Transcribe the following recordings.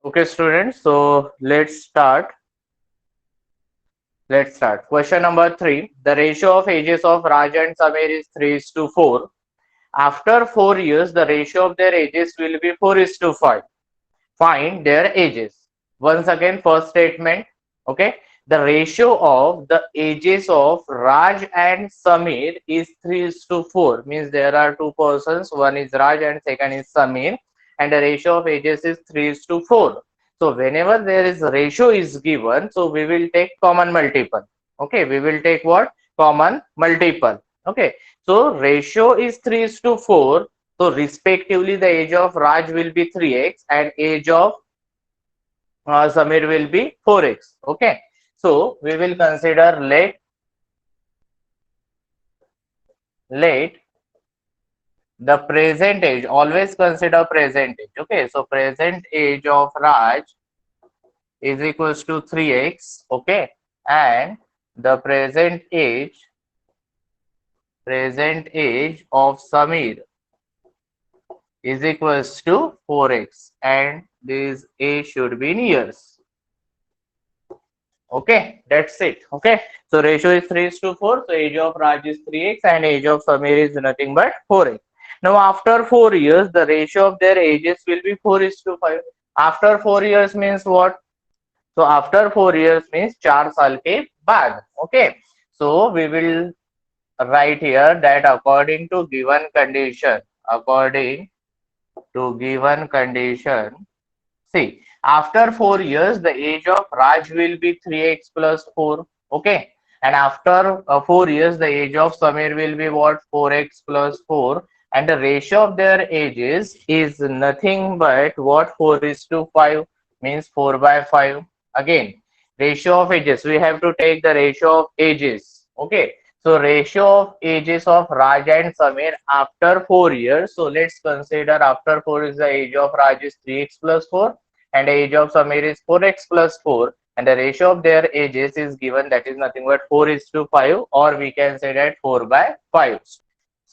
Okay, students. So let's start. Let's start. Question number three. The ratio of ages of Raj and Samir is 3:4. After 4 years, the ratio of their ages will be 4:5. Find their ages. Once again, first statement. Okay. The ratio of the ages of Raj and Samir is 3:4. Means there are two persons. One is Raj and second is Samir. And the ratio of ages is 3:4. So whenever there is ratio is given, so we will take common multiple. Okay. We will take what? Common multiple. Okay. So ratio is 3:4. So respectively, the age of Raj will be 3x and age of Samir will be 4x. Okay. So we will consider let the present age. Always consider present age. Okay. So present age of Raj is equals to 3x. Okay. And the present age of Samir is equals to 4x, and this age should be in years. Okay, that's it. Okay, so ratio is 3:4. So age of Raj is 3x and age of Samir is nothing but 4x. Now after 4 years, the ratio of their ages will be 4:5. After 4 years means what? So after 4 years means 4 साल के बाद. Okay, so we will write here that according to given condition, see, after 4 years, the age of Raj will be 3x plus 4. Okay. And after 4 years, the age of Samir will be what? 4x plus 4. And the ratio of their ages is nothing but what? 4:5 means 4 by 5. Again, ratio of ages. We have to take the ratio of ages. Okay. So ratio of ages of Raj and Samir after 4 years. So let's consider after 4 is the age of Raj is 3x plus 4 and the age of Samir is 4x plus 4 and the ratio of their ages is given, that is nothing but 4:5, or we can say that 4 by 5.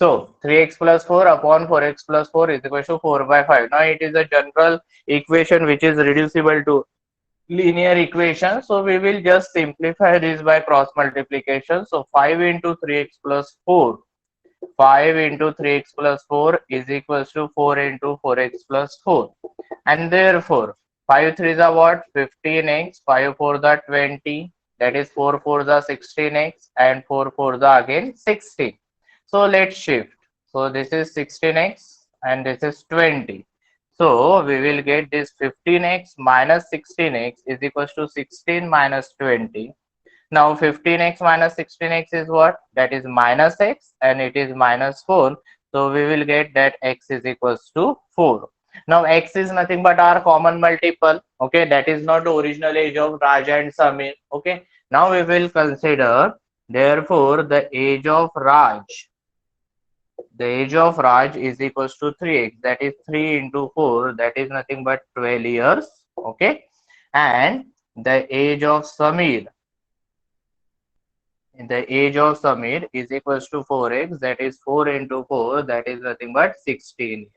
So 3x plus 4 upon 4x plus 4 is equal to 4 by 5. Now it is a general equation which is reducible to linear equation. So we will just simplify this by cross multiplication. So 5 into 3x plus 4. 5 into 3x plus 4 is equals to 4 into 4x plus 4. And therefore, 5 3s are what? 15x, 5 4 the 20, that is 4 4 the 16x, and 4 4 the again 16. So let's shift. So this is 16x and this is 20. So we will get this 15x minus 16x is equals to 16 minus 20. Now 15x minus 16x is what? That is minus x and it is minus 4. So we will get that x is equals to 4. Now x is nothing but our common multiple. Okay, that is not the original age of Raja and Samir. Okay, now we will consider, therefore the age of Raj is equals to 3x, that is 3 into 4, that is nothing but 12 years. Okay, and the age of Samir is equals to 4x, that is 4 into 4, that is nothing but 16 years.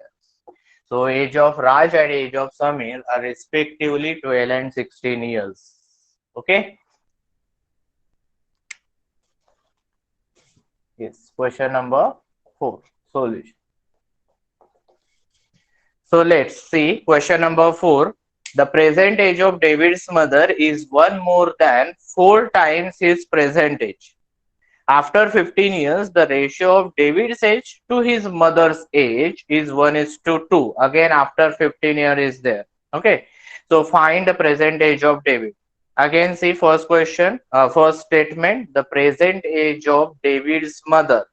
So age of Raj and age of Samir are respectively 12 and 16 years. Okay. Yes. Question number 4. Solution. So let's see question number 4. The present age of David's mother is one more than 4 times his present age. After 15 years, the ratio of David's age to his mother's age is 1:2. Again, after 15 years is there. Okay. So find the present age of David. Again, see first question, first statement. The present age of David's mother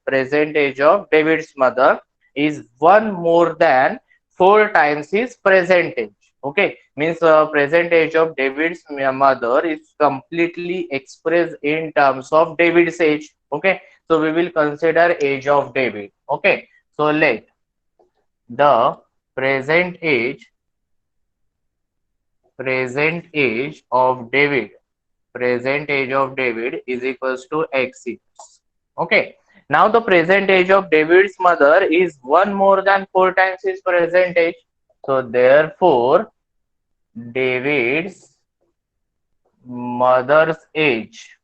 is one more than 4 times his present age. Okay, means present age of David's mother is completely expressed in terms of David's age. Okay, so we will consider age of David. Okay, so let the present age present age of David is equals to x years. Okay, now the present age of David's mother is one more than 4 times his present age. So therefore David's mother's age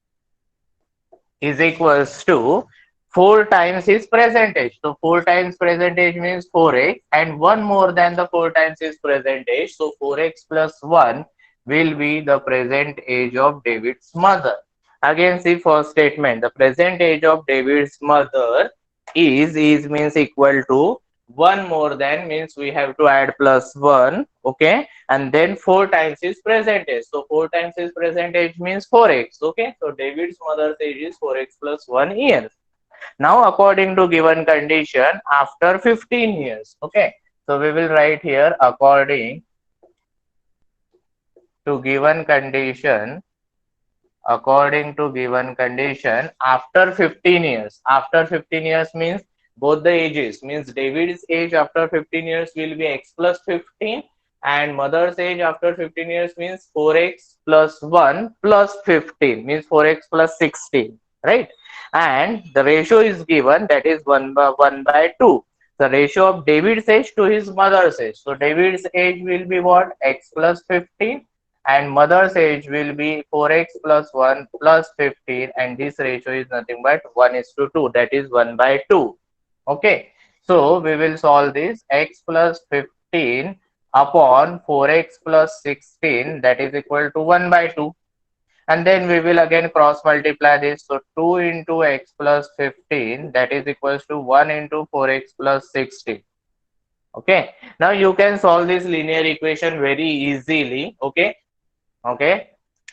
is equals to 4 times his present age. So 4 times present age means 4x, and 1 more than the 4 times his present age. So 4x plus 1 will be the present age of David's mother. Again, see first statement. The present age of David's mother is means equal to 1 more than means we have to add plus 1. Okay, and then 4 times his present age. So 4 times his present age means 4x. Okay, so David's mother's age is 4x plus 1 years. Now according to given condition, after 15 years. Okay, so we will write here to given condition according to given condition after 15 years. After 15 years means both the ages, means David's age after 15 years will be x plus 15, and mother's age after 15 years means 4x plus 1 plus 15 means 4x plus 16, right? And the ratio is given, that is 1 by 2, the ratio of David's age to his mother's age. So David's age will be what? X plus 15, and mother's age will be 4x plus 1 plus 15, and this ratio is nothing but 1 is to 2, that is 1 by 2. Okay, so we will solve this. X plus 15 upon 4x plus 16, that is equal to 1 by 2, and then we will again cross multiply this. So 2 into x plus 15, that is equals to 1 into 4x plus 16. Okay, now you can solve this linear equation very easily. Okay,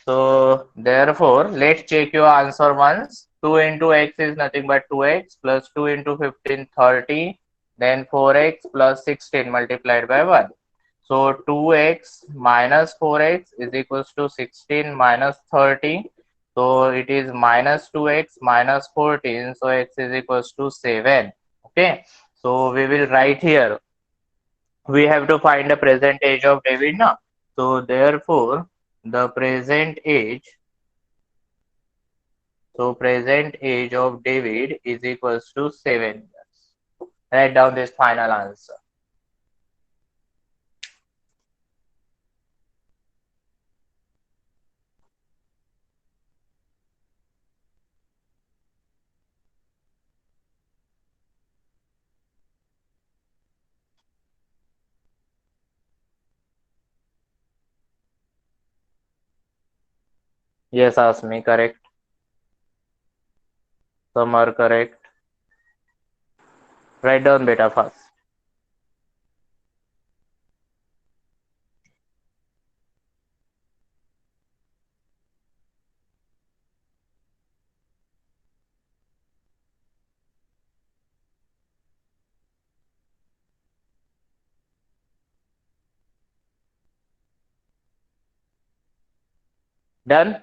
so therefore let's check your answer once. 2 into x is nothing but 2x plus 2 into 15 30, then 4x plus 16 multiplied by 1. So 2x minus 4x is equals to 16 minus 30. So it is minus 2x minus 14. So x is equals to 7. Okay, so we will write here. We have to find the present age of David now. So therefore the present age, present age of David is equals to 7 years. Write down this final answer. Yes, ask me. Correct. Some are correct. Write down beta fast. Done?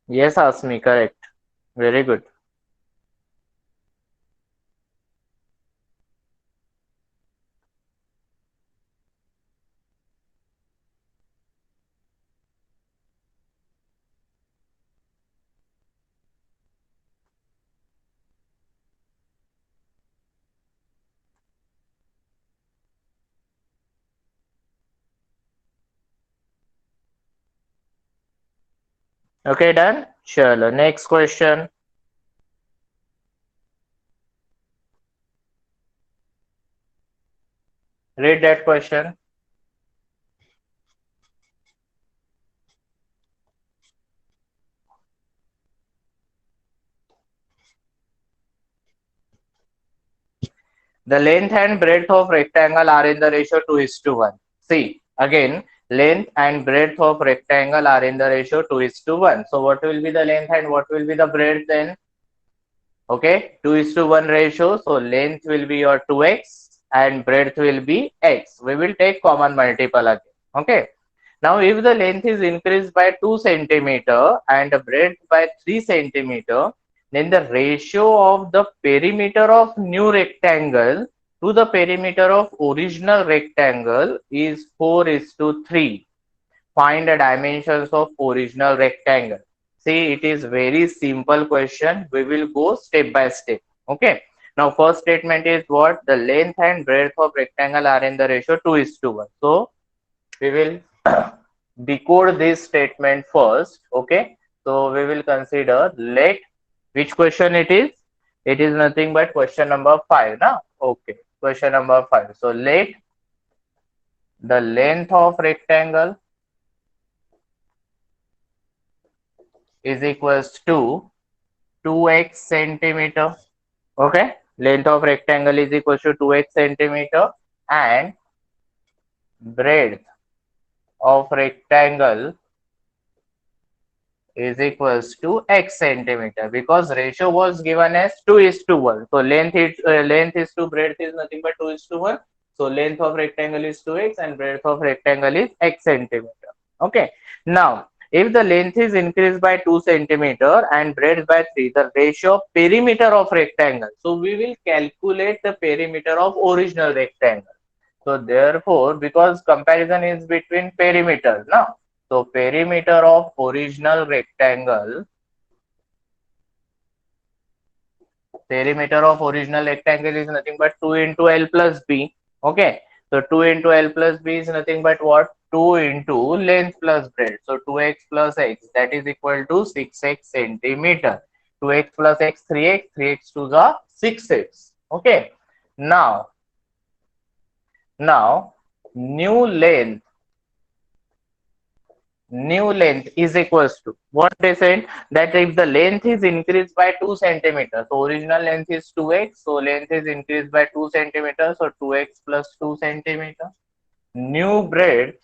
Yes, ask me. Correct. Very good. Okay, done? Chalo. Next question. Read that question. The length and breadth of rectangle are in the ratio 2 is to 1. See, again, length and breadth of rectangle are in the ratio 2 is to 1. So what will be the length and what will be the breadth then? Okay, 2 is to 1 ratio. So length will be your 2x and breadth will be x. We will take common multiple again. Okay. Now, if the length is increased by 2 centimeter and the breadth by 3 centimeter, then the ratio of the perimeter of new rectangle to the perimeter of original rectangle is 4 is to 3. Find the dimensions of original rectangle. See, it is very simple question. We will go step by step. Okay. Now, first statement is what? The length and breadth of rectangle are in the ratio 2:1. So, we will decode this statement first. Okay. So, we will consider let which question it is? It is nothing but question number 5. Now, okay. Question number 5. So, let the length of rectangle is equals to 2x centimeter. Okay, length of rectangle is equal to 2x centimeter and breadth of rectangle is equals to x centimeter, because ratio was given as 2:1. So length is to breadth is nothing but 2:1. So length of rectangle is 2x and breadth of rectangle is x centimeter. Okay. Now if the length is increased by 2 centimeter and breadth by 3, the ratio of perimeter of rectangle. So we will calculate the perimeter of original rectangle. So therefore, because comparison is between perimeters now, so perimeter of original rectangle, is nothing but 2 into L plus B. Okay. So 2 into L plus B is nothing but what? 2 into length plus breadth. So 2x plus x, that is equal to 6x centimeter. 2x plus x, 3x, 3x to the 6x. Okay. Now new length is equals to what they said, that if the length is increased by 2 centimeters, so original length is 2x, so length is increased by 2 centimeters, so 2x plus 2 centimeter. New breadth,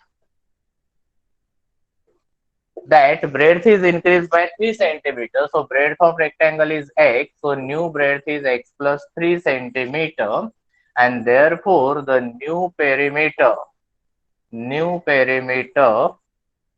that breadth is increased by 3 centimeters, so breadth of rectangle is x, so new breadth is x plus 3 centimeter, and therefore the new perimeter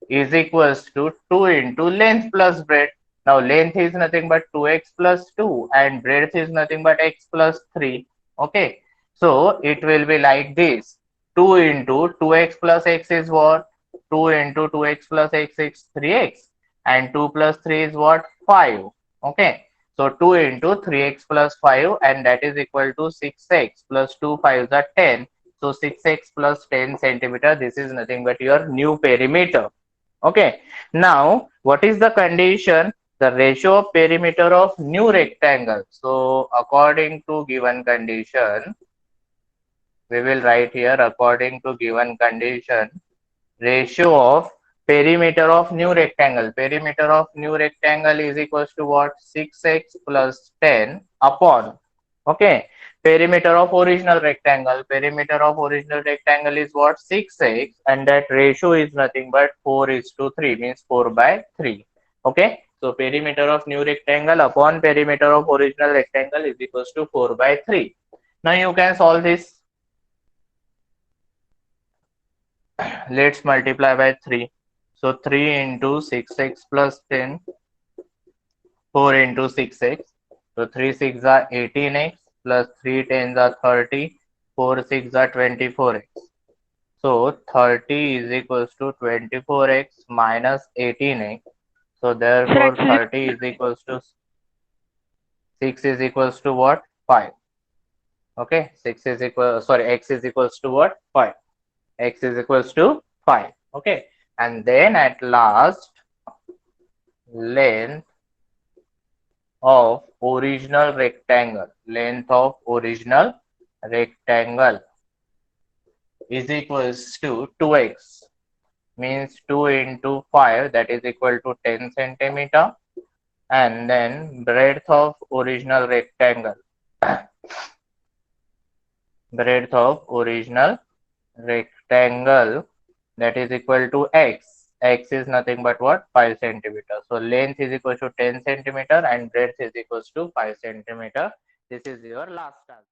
is equals to 2 into length plus breadth. Now length is nothing but 2x plus 2 and breadth is nothing but x plus 3. Okay. So it will be like this. 2 into 2x plus x is what? 2 into 2x plus x is 3x and 2 plus 3 is what? 5. Okay. So 2 into 3x plus 5 and that is equal to 6x plus 2 5s are 10. So 6x plus 10 centimeter. This is nothing but your new perimeter. Okay. Now, what is the condition? The ratio of perimeter of new rectangle. So, according to given condition, we will write here according to given condition, ratio of perimeter of new rectangle. Perimeter of new rectangle is equals to what? 6x plus 10 upon. Okay. Perimeter of original rectangle. Perimeter of original rectangle is what? 6x, and that ratio is nothing but 4:3, means 4 by 3. Okay. So perimeter of new rectangle upon perimeter of original rectangle is equals to 4 by 3. Now you can solve this. Let's multiply by 3. So 3 into 6x plus 10, 4 into 6x. So 3 6 are 18x plus 3 10s are 30, 4 6 are 24x. So 30 is equals to 24x minus 18x. So therefore 30 is equals to 6 is equals to what? 5. Okay, 6 is equal, sorry, x is equals to what? 5. X is equals to 5. Okay, and then at last, length of original rectangle, is equals to 2x, means 2 into 5, that is equal to 10 centimeter, and then breadth of original rectangle, that is equal to x. X is nothing but what? 5 centimeter. So length is equal to 10 centimeter and breadth is equal to 5 centimeter. This is your last answer.